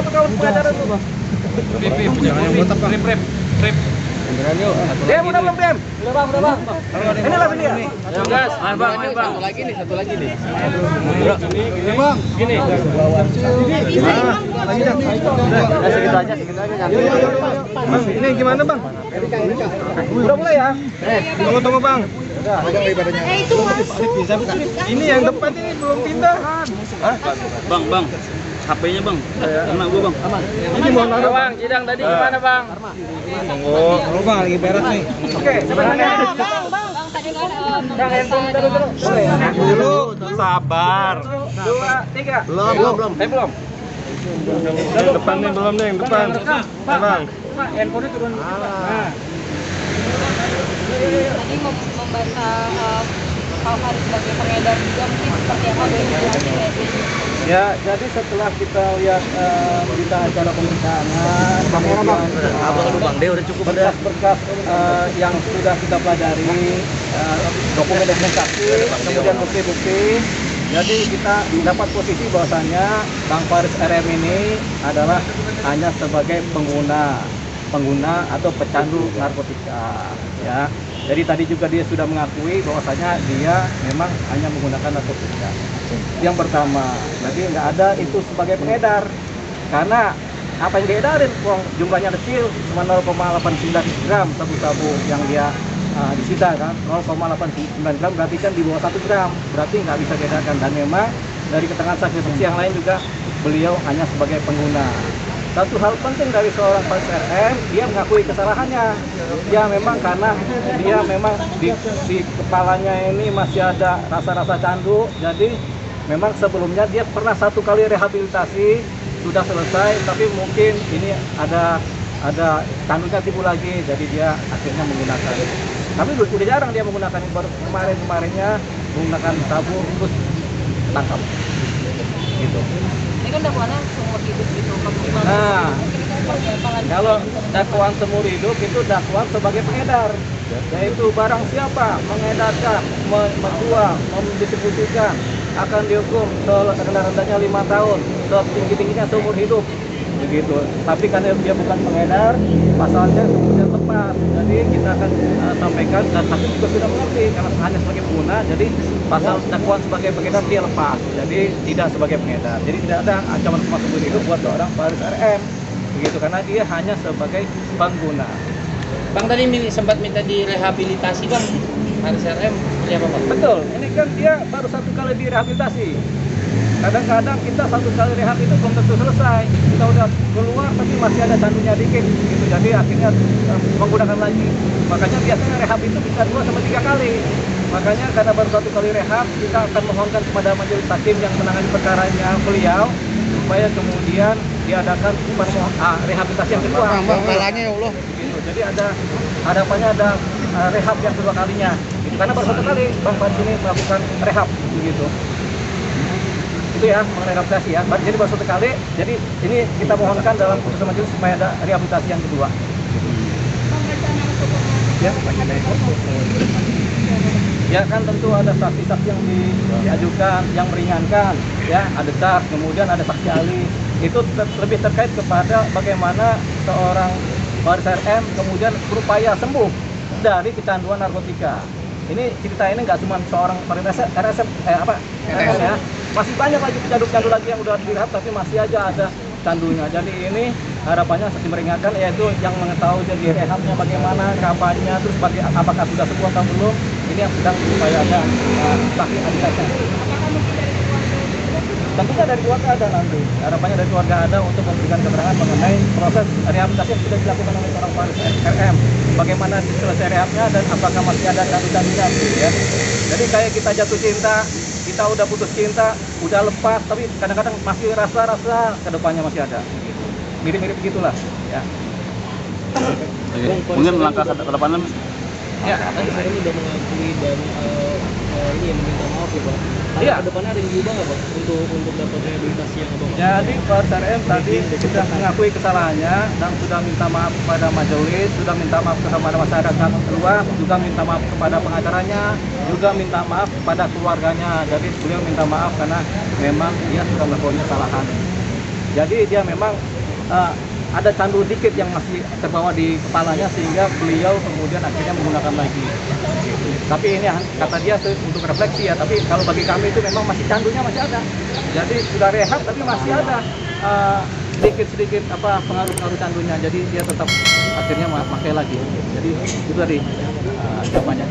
tuh kawan pengacara tuh. Jangan yang botak, Bang. Rip. Dem, udah belum Dem? Udah bang. Ini lah ini ya. Gas, bang. Satu lagi nih. Gini bang. Gini. Segitu aja. Ini gimana bang? Udah mulai ya? Tunggu bang. Itu mas. Ini yang depan ini belum pindah. Bang. HP-nya bang, kena gua bang. Aman. Ini mohon maaf Bang, sidang tadi gimana bang? Tunggu bang, lagi beres nih. Oke, sebenarnya. Bang, tadi kan Bang, handphone dulu. Boleh ya? Dulu, sabar. 2, 3. Belum. Belum. Yang depan nih belum nih, yang depan. Bang. Handphone turun. Nah. tadi membaca Pak Faris sebagai pengedar juga mungkin seperti apa boleh dijelasin? Ya, jadi setelah kita lihat berita acara pemeriksaannya, berkas-berkas yang sudah kita pelajari, dokumen saksi, kemudian bukti-bukti, jadi kita dapat posisi bahwasannya Bang Faris RM ini adalah hanya sebagai pengguna atau pecandu narkotika, ya. Jadi tadi juga dia sudah mengakui bahwasanya dia memang hanya menggunakan narkotika. Yang pertama, tadi nggak ada itu sebagai pengedar, karena apa yang diedarin, jumlahnya kecil, cuma 0,89 gram sabu-sabu yang dia disita kan, 0,89 gram berarti kan di bawah 1 gram, berarti nggak bisa diedarkan. Dan memang dari keterangan saksi-saksi yang lain juga beliau hanya sebagai pengguna. Satu hal penting dari seorang Faris RM, dia mengakui kesalahannya. Ya memang karena dia memang di kepalanya ini masih ada rasa-rasa candu. Jadi memang sebelumnya dia pernah 1 kali rehabilitasi, sudah selesai, tapi mungkin ini ada candunya timbul lagi. Jadi dia akhirnya menggunakan. Tapi udah jarang dia menggunakan, baru kemarinnya menggunakan sabu terus tangkap. Gitu. Ini kan dakwaannya seumur hidup gitu. Nah, kalau dakwaan seumur hidup itu dakwaan sebagai pengedar, yaitu barang siapa mengedarkan, menjual, mendistribusikan akan dihukum serendah-rendahnya 5 tahun, setinggi-tingginya seumur hidup, begitu. Tapi karena dia bukan pengedar, pasalnya kemudian lepas. Jadi kita akan sampaikan, dan hakim juga sudah mengerti karena hanya sebagai pengguna, jadi pasal dakwaan sebagai pengedar dia lepas, jadi tidak sebagai pengedar. Jadi tidak ada ancaman hukuman seumur hidup buat seorang Faris RM, begitu, karena dia hanya sebagai pengguna. Bang tadi sempat minta direhabilitasi bang, Faris RM, siapa bang? Betul, ini kan dia baru 1 kali direhabilitasi. Kadang-kadang kita 1 kali rehab itu belum tentu selesai. Kita udah keluar tapi masih ada candunya dikit, gitu. Jadi akhirnya menggunakan lagi. Makanya biasanya rehab itu bisa 2-3 kali. Makanya karena baru 1 kali rehab, kita akan mohonkan kepada majelis hakim yang menangani perkaranya beliau supaya kemudian diadakan rehabilitasi yang kedua. Malahnya ya Allah. Gitu. Jadi ada harapannya ada rehab yang kedua kalinya. Gitu. Karena baru 1 kali Bang Faris ini melakukan rehab, begitu. Itu ya mengenai rehabilitasi ya. Jadi baru 1 kali. Jadi ini kita mohonkan dalam putusan majelis supaya ada rehabilitasi yang kedua. Ya. Ya kan tentu ada saksi-saksi yang diajukan, yang meringankan, ya ada tas, kemudian ada saksi ahli. Itu lebih terkait kepada bagaimana seorang Faris RM kemudian berupaya sembuh dari kecanduan narkotika. Ini cerita ini nggak cuma seorang Faris RSM ya. Masih banyak lagi pecandu-pecandu lagi yang udah direhab tapi masih aja ada candunya. Jadi ini harapannya saksi meringankan, yaitu yang mengetahui jadi rehabnya bagaimana, kapannya, terus apakah sudah sembuh atau belum. Ini yang sedang diupayakan saksi adilnya. Tentunya dari keluarga ada nanti. Harapannya dari keluarga ada untuk memberikan keterangan mengenai proses rehabilitasi yang sudah dilakukan oleh seorang Faris RM. Bagaimana selesai rehabnya dan apakah masih ada candu-candunya, ya. Jadi kayak kita jatuh cinta, kita udah putus cinta, udah lepas, tapi kadang-kadang masih rasa-rasa kedepannya masih ada. Mirip-mirip begitulah, ya. Mungkin langkah ke depannya. Ya, tadi hari ini udah mengakui dan ini yang meminta maaf ya Bang. Iya. Ke depannya ada yang diubah nggak Bang untuk dapat rehabilitasi yang Abang? Jadi Faris RM tadi sudah mengakui kesalahannya dan sudah minta maaf kepada majelis, sudah minta maaf kepada masyarakat luas, juga minta maaf kepada pengacaranya, juga minta maaf kepada keluarganya. Jadi beliau minta maaf karena memang dia sudah melakukan kesalahan. Jadi dia memang ada candu dikit yang masih terbawa di kepalanya sehingga beliau kemudian akhirnya menggunakan lagi. Tapi ini kata dia untuk refleksi ya, tapi kalau bagi kami itu memang masih candunya masih ada. Jadi sudah rehab tapi masih ada sedikit-sedikit pengaruh-pengaruh candunya. Jadi dia tetap akhirnya pakai lagi. Jadi itu tadi jawabannya.